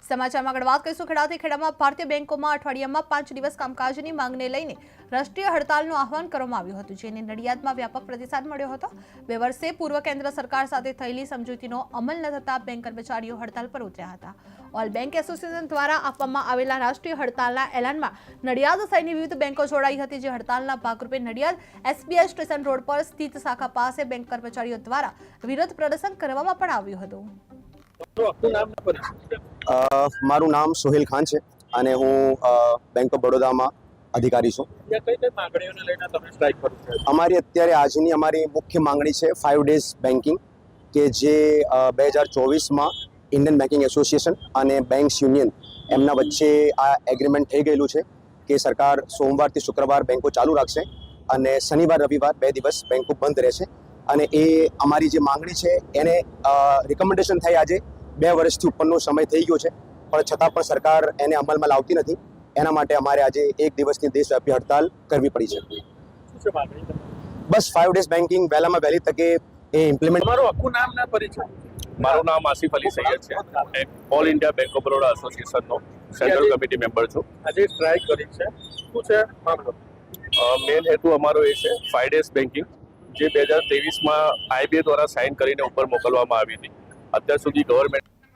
સમાચારમાં આગળ વાત કરીશું ખેડાથી ખેડામાં ભારતીય બેંકોમાં અઠવાડિયામાં 5 દિવસ કામકાજની માંગને લઈને રાષ્ટ્રીય હડતાલનું આહવાન કરવામાં આવ્યું હતું, જેને નડિયાદમાં વ્યાપક પ્રતિસાદ મળ્યો હતો। 2 વર્ષે પૂર્વ કેન્દ્ર સરકાર સાથે થયેલી સમજૂતીનો અમલ ન થતા બેંક કર્મચારીઓ હડતાલ પર ઉતર્યા હતા। ઓલ બેંક એસોસિએશન દ્વારા આપવામાં આવેલા રાષ્ટ્રીય હડતાલના એલાનમાં નડિયાદ સહિતની વિવિધ બેંકો જોડાઈ હતી, જે હડતાલના ભાગરૂપે નડિયાદ એસબીઆઈ સ્ટેશન રોડ પર સ્થિત શાખા પાસે બેંક કર્મચારીઓ દ્વારા વિરોધ પ્રદર્શન કરવામાં પણ આવ્યું હતું। મારું નામ સોહેલ ખાન છે અને હું બેંક ઓફ બરોડામાં અધિકારી છું। અમારી અત્યારે આજની અમારી મુખ્ય માંગણી છે 5 ડેઝ બેન્કિંગ, કે જે 2024માં ઇન્ડિયન બેન્કિંગ એસોસિએશન અને બેંક્સ યુનિયન એમના વચ્ચે આ એગ્રીમેન્ટ થઈ ગયેલું છે કે સરકાર સોમવારથી શુક્રવાર બેંકો ચાલુ રાખશે અને શનિવાર રવિવાર 2 દિવસ બેંકો બંધ રહેશે। અને એ અમારી જે માંગણી છે એને રિકમેન્ડેશન થઈ આજે 2 વર્ષથી ઉપરનો સમય થઈ ગયો છે, પણ છતાં પણ સરકાર એને અમલમાં લાવતી નથી। એના માટે અમારે આજે 1 દિવસની દેશવ્યાપી હડતાલ કરવી પડી છે। બસ 5 ડેઝ બેન્કિંગ વહેલામાં વહેલી તકે એ ઇમ્પ્લિમેન્ટ। મારું આખું નામ ના પરિચય। મારું નામ આસિફ અલી સૈયદ છે, all India Bank of Baroda એસોસિએશનનો સેન્ટ્રલ કમિટી મેમ્બર છું। આજે સ્ટ્રાઇક કરી છે, શું છે મામલો? મેન હેતુ અમારો એ છે 5 ડેઝ બેન્કિંગ, જે 2023માં આઈબીએ દ્વારા સાઇન કરીને ઉપર મોકલવામાં આવી હતી। અત્યાર સુધી ગવર્મેન્ટ